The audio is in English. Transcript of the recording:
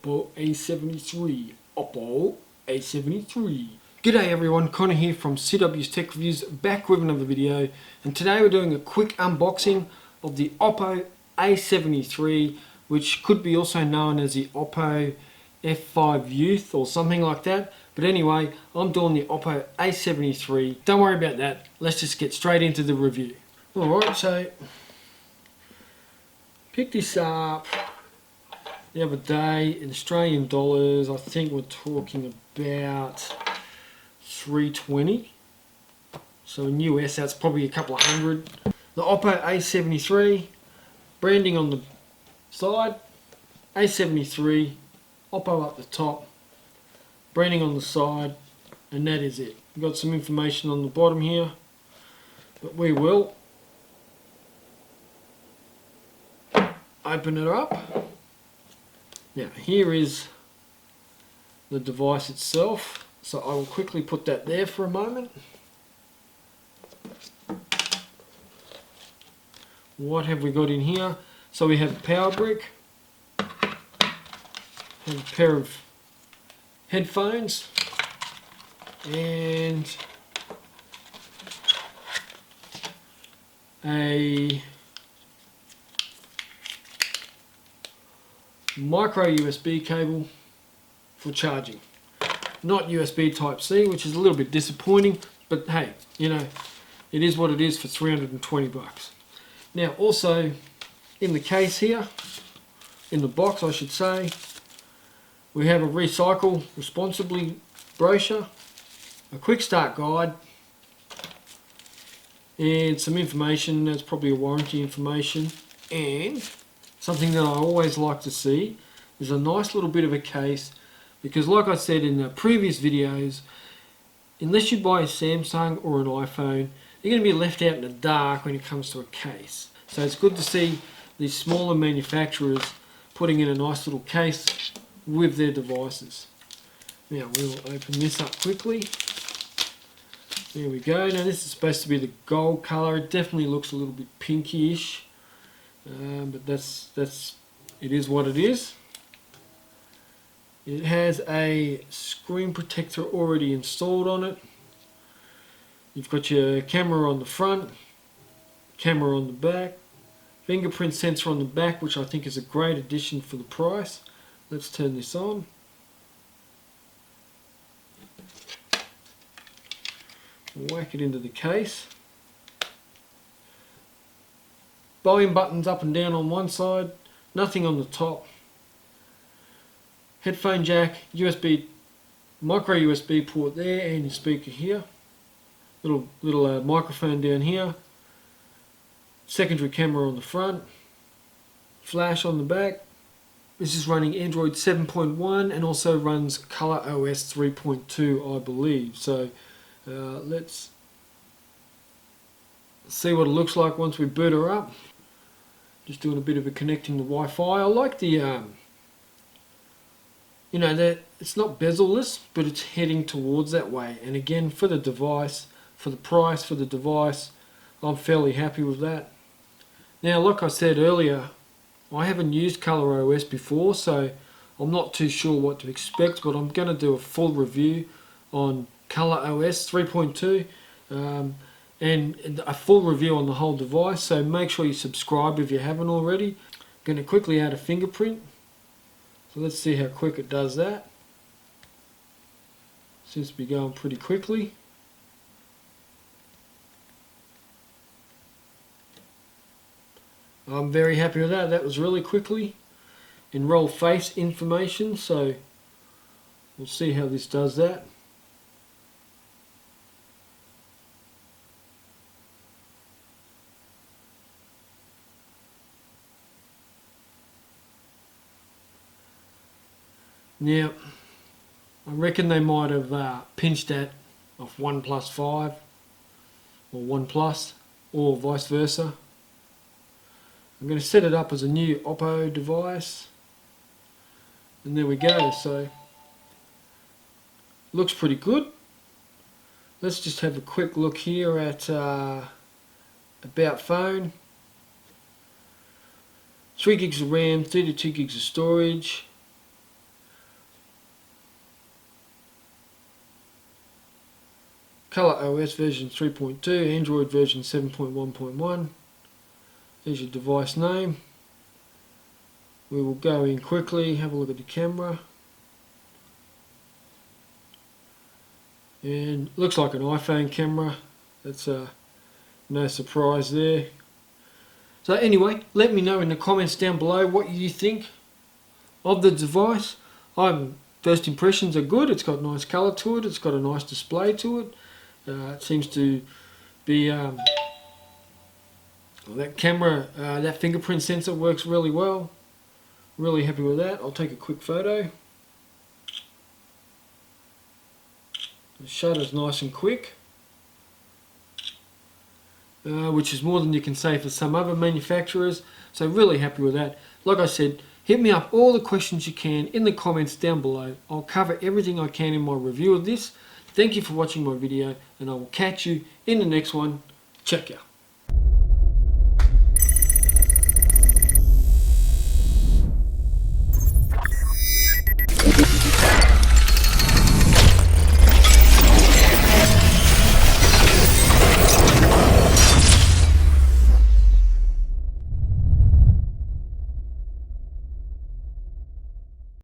Oppo A73. Oppo A73. G'day everyone, Connor here from CW's Tech Reviews, back with another video, and today we're doing a quick unboxing of the Oppo A73, which could be also known as the Oppo F5 Youth or something like that. But anyway, I'm doing the Oppo A73. Don't worry about that, let's just get straight into the review. Alright, so picked this up the other day in Australian dollars. I think we're talking about $320. So in US that's probably a couple of hundred. The Oppo A73, branding on the side, A73, Oppo up the top, branding on the side, and that is it. We've got some information on the bottom here, but we will open it up. Now here is the device itself, so I will quickly put that there for a moment. What have we got in here? So we have a power brick, have a pair of headphones, and a micro USB cable for charging. Not USB type C, which is a little bit disappointing, but hey, you know, it is what it is for 320 bucks. Now also in the case here, in the box I should say, we have a recycle responsibly brochure, a quick start guide, and some information. That's probably a warranty information, and something that I always like to see is a nice little bit of a case, because like I said in the previous videos, unless you buy a Samsung or an iPhone, you're going to be left out in the dark when it comes to a case. So it's good to see these smaller manufacturers putting in a nice little case with their devices. Now we'll open this up quickly. There we go. Now this is supposed to be the gold colour. It definitely looks a little bit pinky-ish. But it is what it is. It has a screen protector already installed on it. You've got your camera on the front, camera on the back, fingerprint sensor on the back, which I think is a great addition for the price. Let's turn this on. Whack it into the case. Volume buttons up and down on one side, nothing on the top. Headphone jack, USB, micro USB port there, and your speaker here. Little microphone down here. Secondary camera on the front. Flash on the back. This is running Android 7.1 and also runs ColorOS 3.2, I believe. So let's see what it looks like once we boot her up. Just doing a bit of a connecting to Wi-Fi. I like the, you know, that it's not bezel-less, but it's heading towards that way. And again, for the device, for the price, for the device, I'm fairly happy with that. Now, like I said earlier, I haven't used ColorOS before, so I'm not too sure what to expect, but I'm going to do a full review on ColorOS 3.2. And a full review on the whole device, so make sure you subscribe if you haven't already. I'm going to quickly add a fingerprint, so let's see how quick it does that. Seems to be going pretty quickly. I'm very happy with that. That was really quickly. Enroll face information, so we'll see how this does that. Now, I reckon they might have pinched that off OnePlus 5 or OnePlus or vice versa. I'm going to set it up as a new Oppo device, and there we go. So looks pretty good. Let's just have a quick look here at about phone. 3 gigs of RAM, 32 gigs of storage. Color OS version 3.2, Android version 7.1.1. There's your device name. We will go in quickly, have a look at the camera. And looks like an iPhone camera. That's no surprise there. So anyway, let me know in the comments down below what you think of the device. First impressions are good. It's got nice colour to it. It's got a nice display to it. It seems to be that camera, that fingerprint sensor works really well. Really happy with that. I'll take a quick photo. The shutter's nice and quick, which is more than you can say for some other manufacturers. So really happy with that. Like I said, hit me up all the questions you can in the comments down below. I'll cover everything I can in my review of this. Thank you for watching my video, and I will catch you in the next one. Check out.